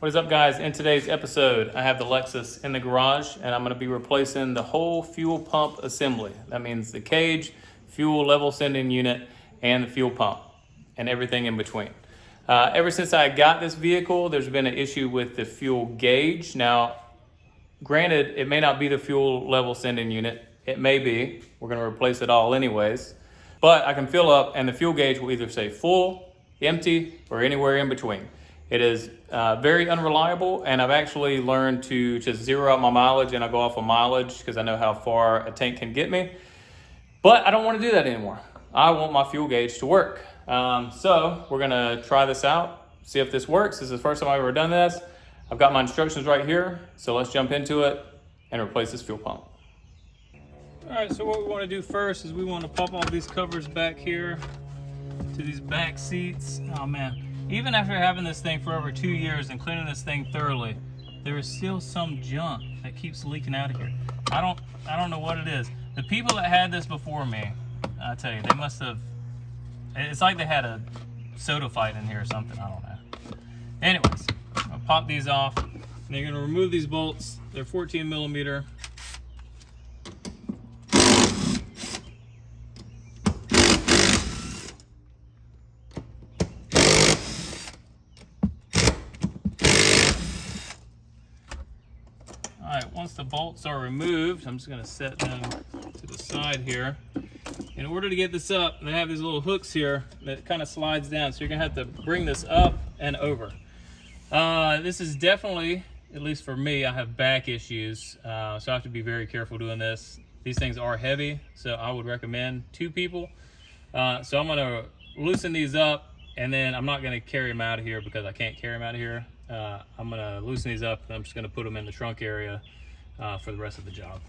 What is up, guys? In today's episode, I have the Lexus in the garage, and I'm going to be replacing the whole fuel pump assembly. That means the cage, fuel level sending unit, and the fuel pump, and everything in between. Ever since I got this vehicle, there's been an issue with the fuel gauge. Now, granted, it may not be the fuel level sending unit. It may be. We're going to replace it all anyways. But I can fill up, and the fuel gauge will either say full, empty, or anywhere in between. It is very unreliable, and I've actually learned to just zero out my mileage, and I go off of mileage because I know how far a tank can get me. But I don't want to do that anymore. I want my fuel gauge to work. So we're gonna try this out, see if this works. This is the first time I've ever done this. I've got my instructions right here, so let's jump into it and replace this fuel pump. All right, so what we want to do first is we want to pop all these covers back here to these back seats. Oh man. Even after having this thing for over 2 years and cleaning this thing thoroughly, there is still some junk that keeps leaking out of here. I don't know what it is. The people that had this before me, I tell you, they must have, it's like they had a soda fight in here or something, I don't know. Anyways, I'll pop these off. And you're gonna remove these bolts. They're 14 millimeter. Once the bolts are removed, I'm just going to set them to the side here. In order to get this up, they have these little hooks here that kind of slides down, so you're going to have to bring this up and over. This is definitely, at least for me, I have back issues, so I have to be very careful doing this. These things are heavy, so I would recommend 2 people. So I'm going to loosen these up, and then I'm not going to carry them out of here because I can't carry them out of here. I'm going to loosen these up, and I'm just going to put them in the trunk area for the rest of the job.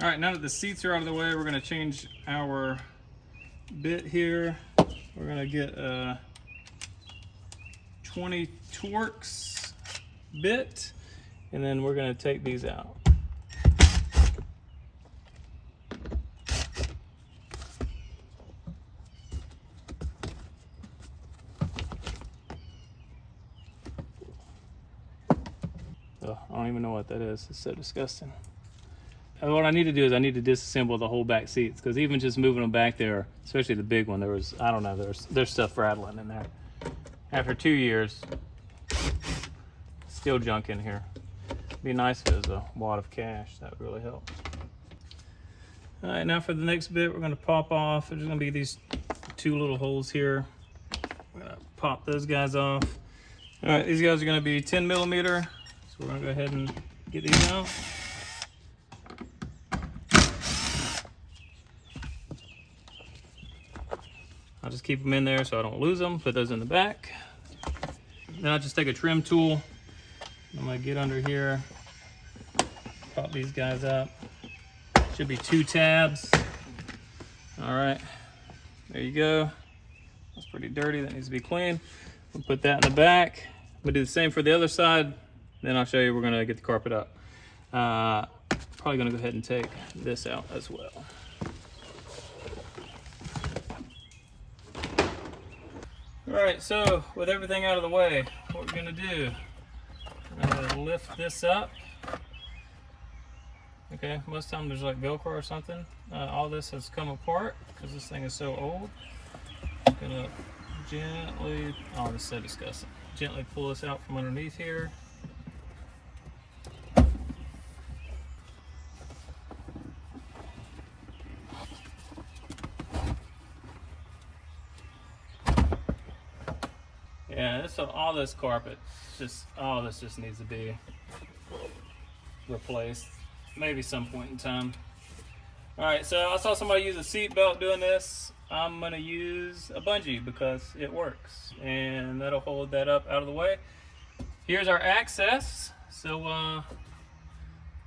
All right, now that the seats are out of the way, we're gonna change our bit here. We're gonna get a 20 Torx bit, and then we're gonna take these out. Ugh, I don't even know what that is. It's so disgusting. What I need to do is I need to disassemble the whole back seats, because even just moving them back there, especially the big one, there was, I don't know, there's stuff rattling in there. After 2 years, still junk in here. It'd be nice if it was a wad of cash. That would really help. All right, now for the next bit, we're gonna pop off. There's gonna be these 2 little holes here. We're gonna pop those guys off. All right, these guys are gonna be 10 millimeter. So we're gonna go ahead and get these out. I'll just keep them in there so I don't lose them. Put those in the back. Then I'll just take a trim tool. I'm gonna get under here, pop these guys up. Should be 2 tabs. All right, there you go. That's pretty dirty, that needs to be clean. We'll put that in the back. We'll do the same for the other side. Then I'll show you, we're gonna get the carpet up. Probably gonna go ahead and take this out as well. All right, so with everything out of the way, what we're gonna do, we're gonna lift this up. Okay, most of the time there's like Velcro or something. All this has come apart because this thing is so old. I'm gonna gently, oh, this is so disgusting. Gently pull this out from underneath here. Yeah, so all this carpet, all this just needs to be replaced. Maybe some point in time. All right, so I saw somebody use a seat belt doing this. I'm gonna use a bungee because it works, and that'll hold that up out of the way. Here's our access. So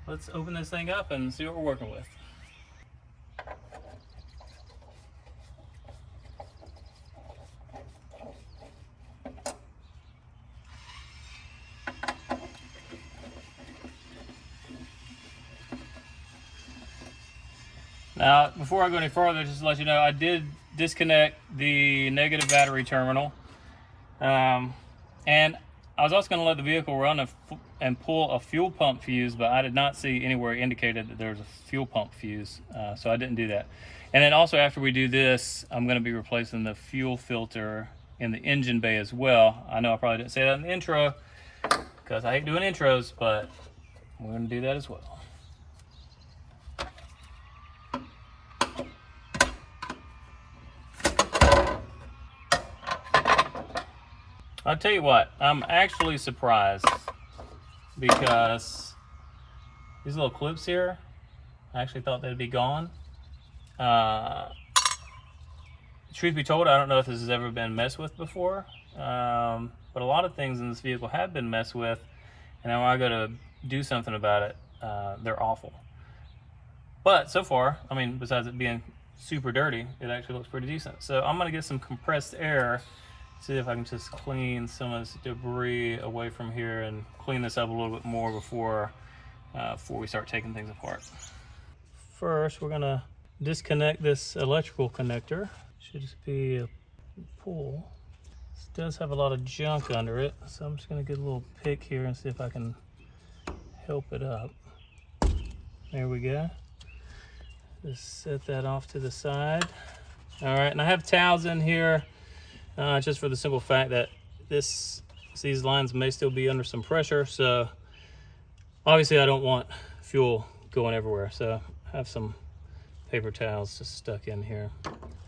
let's open this thing up and see what we're working with. Now, before I go any further, just to let you know, I did disconnect the negative battery terminal. And I was also going to let the vehicle run and pull a fuel pump fuse, but I did not see anywhere indicated that there was a fuel pump fuse, so I didn't do that. And then also after we do this, I'm going to be replacing the fuel filter in the engine bay as well. I know I probably didn't say that in the intro, because I hate doing intros, but we're going to do that as well. I'll tell you what, I'm actually surprised because these little clips here, I actually thought they'd be gone. Truth be told, I don't know if this has ever been messed with before, but a lot of things in this vehicle have been messed with, and now when I go to do something about it, they're awful. But so far, I mean, besides it being super dirty, it actually looks pretty decent. So I'm gonna get some compressed air, see if I can just clean some of this debris away from here and clean this up a little bit more before we start taking things apart. First, we're gonna disconnect this electrical connector. Should just be a pull. This does have a lot of junk under it, so I'm just gonna get a little pick here and see if I can help it up. There we go. Just set that off to the side. All right, and I have towels in here just for the simple fact that these lines may still be under some pressure, so obviously I don't want fuel going everywhere, so I have some paper towels just stuck in here.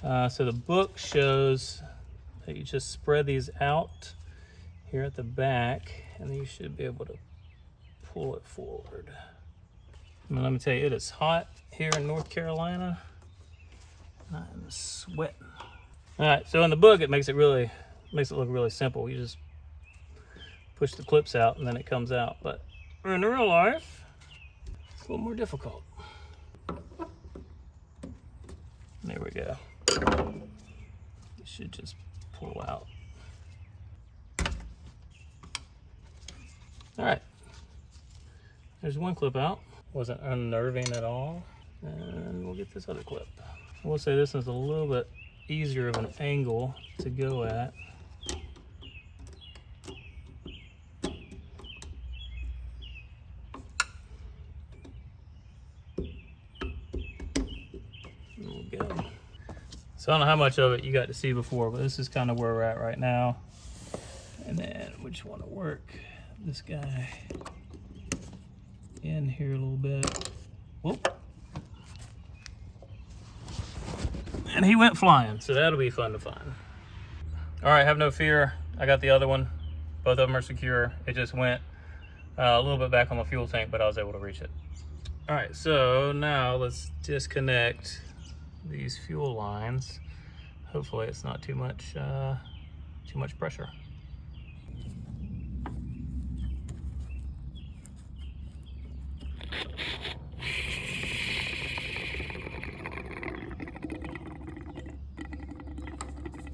So the book shows that you just spread these out here at the back, and then you should be able to pull it forward. And let me tell you, it is hot here in North Carolina. I'm sweating. All right, so in the book, it makes it look really simple. You just push the clips out and then it comes out. But in real life, it's a little more difficult. There we go. You should just pull out. All right, there's one clip out. Wasn't unnerving at all. And we'll get this other clip. I will say this is a little bit easier of an angle to go at. There we go. So I don't know how much of it you got to see before, but this is kind of where we're at right now. And then we just want to work this guy in here a little bit. Whoop. And he went flying, so that'll be fun to find. All right, have no fear. I got the other one. Both of them are secure. It just went a little bit back on the fuel tank, but I was able to reach it. All right, so now let's disconnect these fuel lines. Hopefully it's not too much pressure.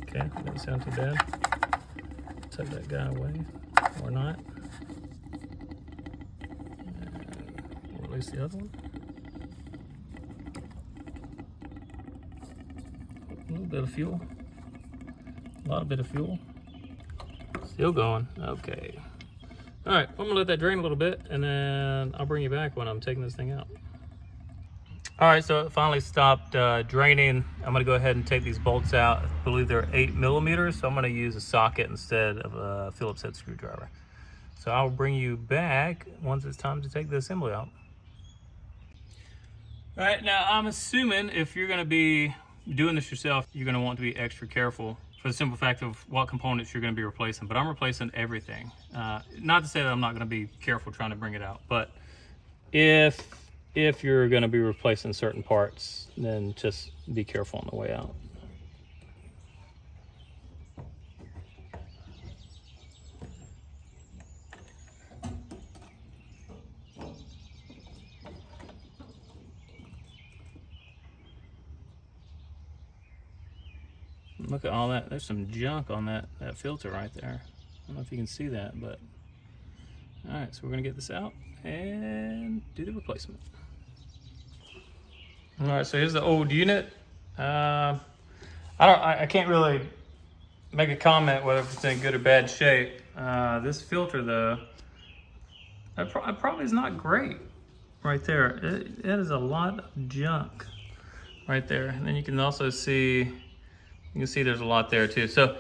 Okay, doesn't sound too bad. Tuck that guy away, or not. And we'll release the other one. A little bit of fuel. A lot of bit of fuel. Still going. Okay. All right, I'm gonna let that drain a little bit, and then I'll bring you back when I'm taking this thing out. All right, so it finally stopped draining. I'm gonna go ahead and take these bolts out. I believe they're 8mm, so I'm gonna use a socket instead of a Phillips head screwdriver. So I'll bring you back once it's time to take the assembly out. All right, now I'm assuming if you're gonna be doing this yourself, you're gonna want to be extra careful for the simple fact of what components you're gonna be replacing, but I'm replacing everything. Not to say that I'm not gonna be careful trying to bring it out, but if you're going to be replacing certain parts, then just be careful on the way out. look at all that. There's some junk on that filter right there. I don't know if you can see that, but all right, so we're gonna get this out and do the replacement. All right, so here's the old unit. I can't really make a comment whether it's in good or bad shape. This filter though, it probably is not great right there. It is a lot of junk right there. And then you can also see, there's a lot there too. So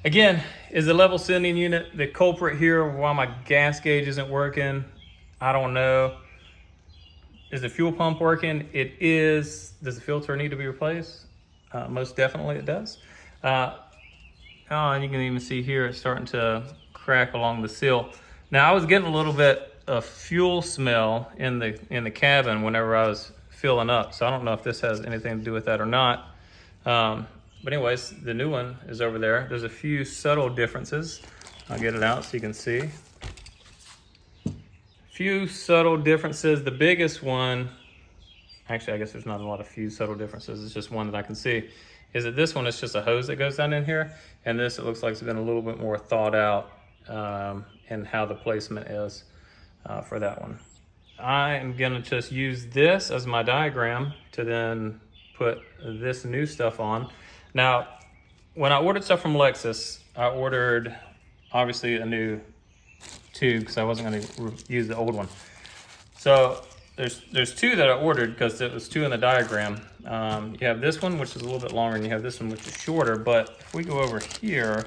again, is the level sending unit the culprit here why my gas gauge isn't working? I don't know. Is the fuel pump working? It is. Does the filter need to be replaced? Most definitely it does. And you can even see here it's starting to crack along the seal. Now I was getting a little bit of fuel smell in the cabin whenever I was filling up. So I don't know if this has anything to do with that or not. But anyways, the new one is over there. There's a few subtle differences. I'll get it out so you can see. Few subtle differences. The biggest one, actually I guess there's not a lot of few subtle differences, it's just one that I can see, is that this one is just a hose that goes down in here, and this, it looks like it's been a little bit more thought out in how the placement is for that one. I am gonna just use this as my diagram to then put this new stuff on. Now, when I ordered stuff from Lexus, I ordered obviously a new tube because I wasn't going to use the old one. So there's two that I ordered because it was two in the diagram. You have this one, which is a little bit longer, and you have this one, which is shorter. But if we go over here,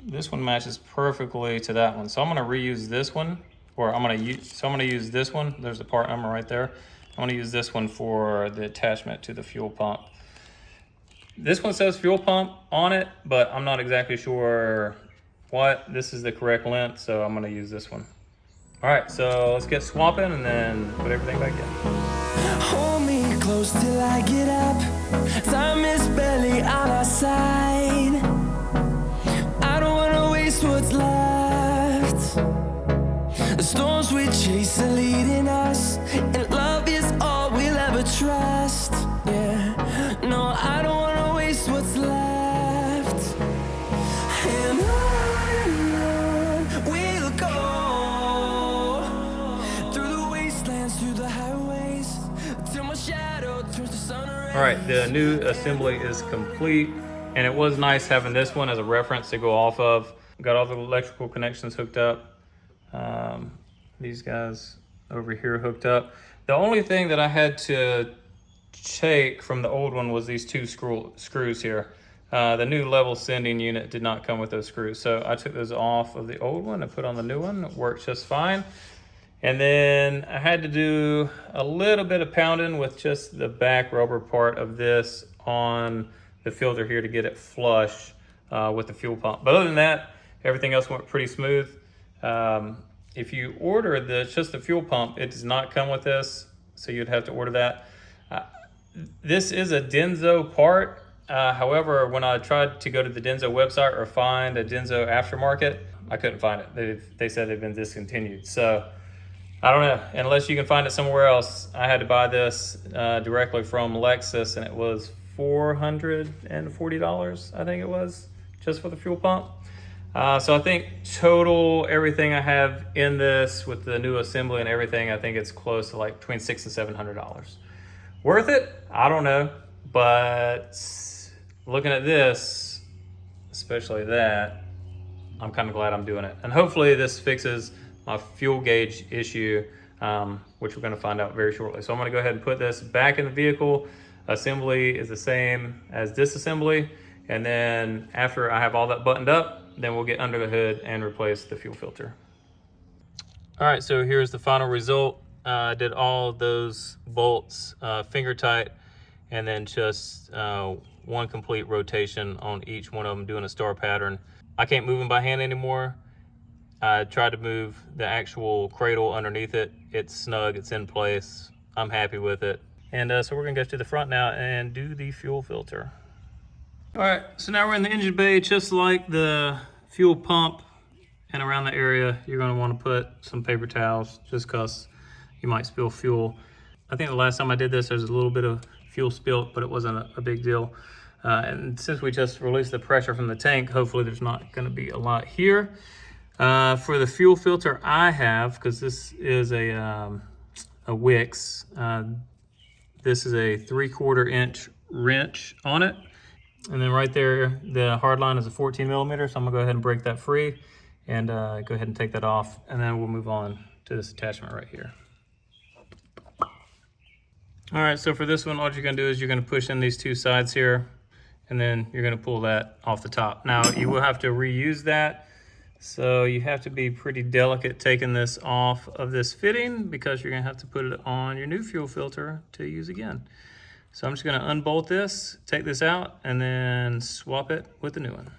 this one matches perfectly to that one. So I'm going to reuse this one, or I'm going to use this one. There's the part number right there. I'm going to use this one for the attachment to the fuel pump. This one says fuel pump on it, but I'm not exactly sure what this is the correct length, so I'm going to use this one. All right, so let's get swapping and then put everything back in. Hold me close till I get up. Time is barely on our side. I don't want to waste what's left. The storms we chase are leading us, and love is all we'll ever trust. Yeah, no, I don't want to waste what's left. And on we'll go, through the wastelands, through the highways, till my shadow turns to sun rays. All right, the new assembly is complete, and it was nice having this one as a reference to go off of. Got all the electrical connections hooked up. These guys over here hooked up. The only thing that I had to take from the old one was these two screws here. The new level sending unit did not come with those screws, so I took those off of the old one and put on the new one. It worked just fine. And then I had to do a little bit of pounding with just the back rubber part of this on the filter here to get it flush with the fuel pump. But other than that, everything else went pretty smooth. If you order just the fuel pump, it does not come with this, so you'd have to order that. This is a Denso part. However, when I tried to go to the Denso website or find a Denso aftermarket, I couldn't find it. They said they've been discontinued. So I don't know, unless you can find it somewhere else. I had to buy this directly from Lexus, and it was $440, I think it was, just for the fuel pump. So I think total everything I have in this with the new assembly and everything, I think it's close to like between $600 and $700. Worth it? I don't know, but looking at this, especially that, I'm kind of glad I'm doing it. And hopefully this fixes my fuel gauge issue, which we're going to find out very shortly. So I'm going to go ahead and put this back in the vehicle. Assembly is the same as disassembly. And then after I have all that buttoned up, then we'll get under the hood and replace the fuel filter. All right, so here's the final result. I did all those bolts finger tight, and then just one complete rotation on each one of them, doing a star pattern. I can't move them by hand anymore. I tried to move the actual cradle underneath it. It's snug, it's in place. I'm happy with it. And so we're gonna go to the front now and do the fuel filter. All right, so now we're in the engine bay. Just like the fuel pump and around the area, you're gonna wanna put some paper towels just cause you might spill fuel. I think the last time I did this, there's a little bit of fuel spilt, but it wasn't a big deal. And since we just released the pressure from the tank, hopefully there's not going to be a lot here. For the fuel filter I have, because this is a Wix, this is a 3/4 inch wrench on it. And then right there, the hard line is a 14 millimeter. So I'm gonna go ahead and break that free and go ahead and take that off. And then we'll move on to this attachment right here. All right, so for this one, all you're gonna do is you're gonna push in these two sides here, and then you're gonna pull that off the top. Now, you will have to reuse that, so you have to be pretty delicate taking this off of this fitting because you're gonna have to put it on your new fuel filter to use again. So I'm just gonna unbolt this, take this out, and then swap it with the new one.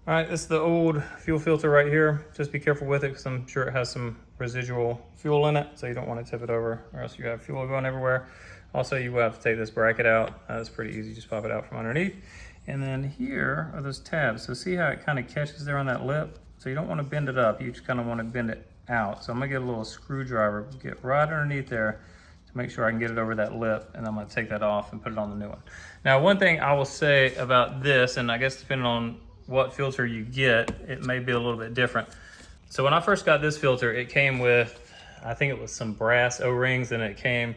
All right, this is the old fuel filter right here. Just be careful with it because I'm sure it has some residual fuel in it, so you don't want to tip it over or else you have fuel going everywhere. Also, you will have to take this bracket out. It's pretty easy, just pop it out from underneath. And then here are those tabs. So see how it kind of catches there on that lip? So you don't want to bend it up, you just kind of want to bend it out. So I'm gonna get a little screwdriver, get right underneath there to make sure I can get it over that lip, and I'm gonna take that off and put it on the new one. Now, one thing I will say about this, and I guess depending on what filter you get, it may be a little bit different. So when I first got this filter, it came with, I think it was some brass O-rings, and it came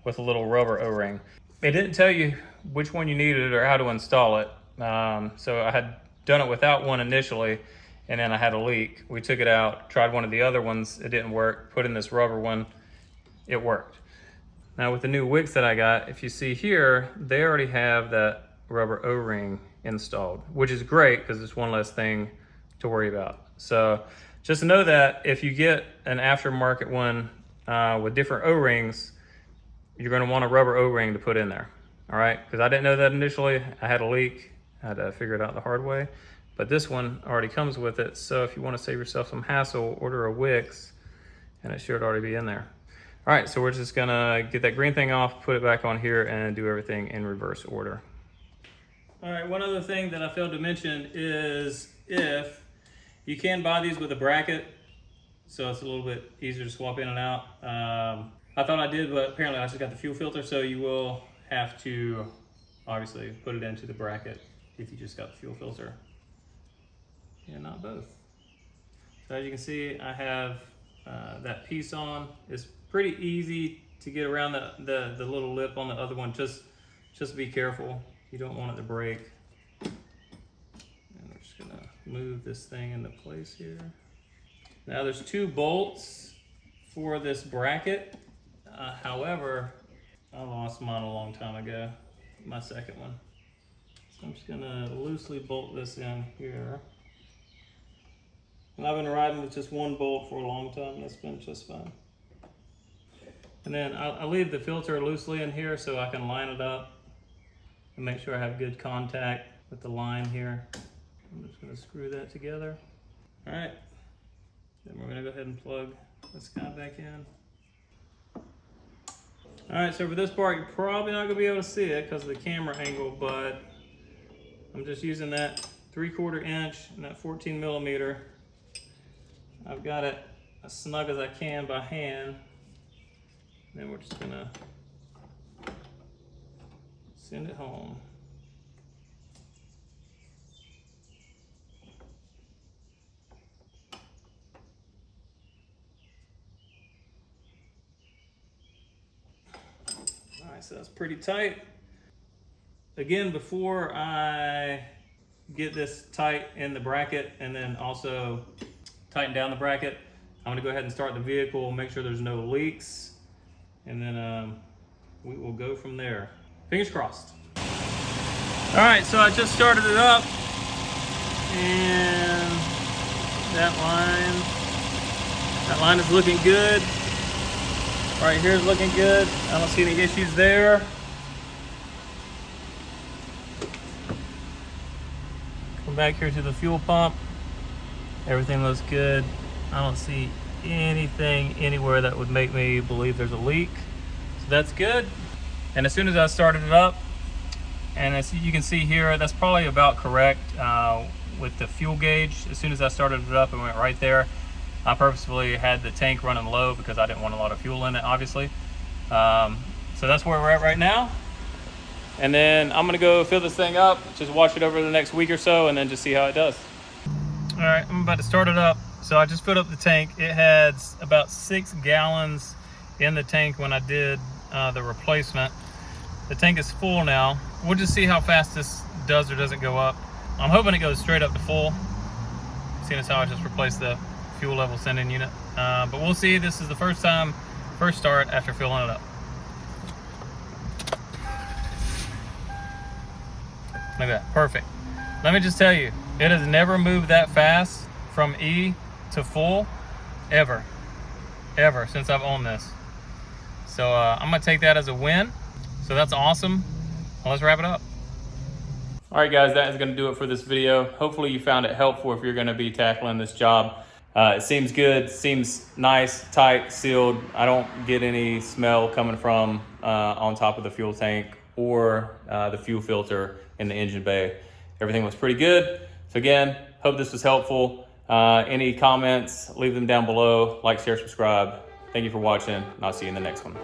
with a little rubber O-ring. It didn't tell you which one you needed or how to install it. So I had done it without one initially, and then I had a leak. We took it out, tried one of the other ones, it didn't work, put in this rubber one, it worked. Now with the new Wix that I got, if you see here, they already have that rubber O-ring installed, which is great because it's one less thing to worry about. So just know that if you get an aftermarket one with different O-rings, you're going to want a rubber O-ring to put in there. All right, because I didn't know that initially. I had a leak, I had to figure it out the hard way, but this one already comes with it. So if you want to save yourself some hassle, order a Wix and it should already be in there. All right, so we're just gonna get that green thing off, put it back on here, and do everything in reverse order. All right, one other thing that I failed to mention is if you can buy these with a bracket, so it's a little bit easier to swap in and out. I thought I did, but apparently I just got the fuel filter, so you will have to obviously put it into the bracket if you just got the fuel filter. Yeah, not both. So as you can see, I have that piece on. It's pretty easy to get around the little lip on the other one. Just be careful. You don't want it to break. And we're just gonna move this thing into place here. Now there's 2 bolts for this bracket. However, I lost mine a long time ago, my second one. So I'm just gonna loosely bolt this in here. And I've been riding with just 1 bolt for a long time. That's been just fine. And then I'll leave the filter loosely in here so I can line it up and make sure I have good contact with the line here. I'm just gonna screw that together. All right, then we're gonna go ahead and plug this guy back in. All right, so for this part, you're probably not gonna be able to see it because of the camera angle, but I'm just using that 3/4 inch and that 14 millimeter. I've got it as snug as I can by hand. Then we're just gonna send it home. All right, so that's pretty tight. Again, before I get this tight in the bracket and then also tighten down the bracket, I'm gonna go ahead and start the vehicle, make sure there's no leaks, and then we will go from there. Fingers crossed. All right, so I just started it up, and that line is looking good. Right here is looking good. I don't see any issues there. Come back here to the fuel pump. Everything looks good. I don't see anything anywhere that would make me believe there's a leak. So that's good. And as soon as I started it up, and as you can see here, that's probably about correct with the fuel gauge. As soon as I started it up, it went right there. I purposefully had the tank running low because I didn't want a lot of fuel in it, obviously. So that's where we're at right now. And then I'm gonna go fill this thing up, just watch it over the next week or so, and then just see how it does. All right, I'm about to start it up. So I just filled up the tank. It had about 6 gallons in the tank when I did the replacement. The tank is full now. We'll just see how fast this does or doesn't go up. I'm hoping it goes straight up to full, seeing as how I just replaced the fuel level sending unit. But we'll see. This is the first start after filling it up. Look at that, perfect. Let me just tell you, it has never moved that fast from E to full, ever since I've owned this. So I'm gonna take that as a win. So that's awesome. Well, let's wrap it up. All right, guys, that is gonna do it for this video. Hopefully you found it helpful if you're gonna be tackling this job. It seems good, seems nice, tight, sealed. I don't get any smell coming from on top of the fuel tank or the fuel filter in the engine bay. Everything was pretty good. So again, hope this was helpful. Any comments, leave them down below. Like, share, subscribe. Thank you for watching, and I'll see you in the next one.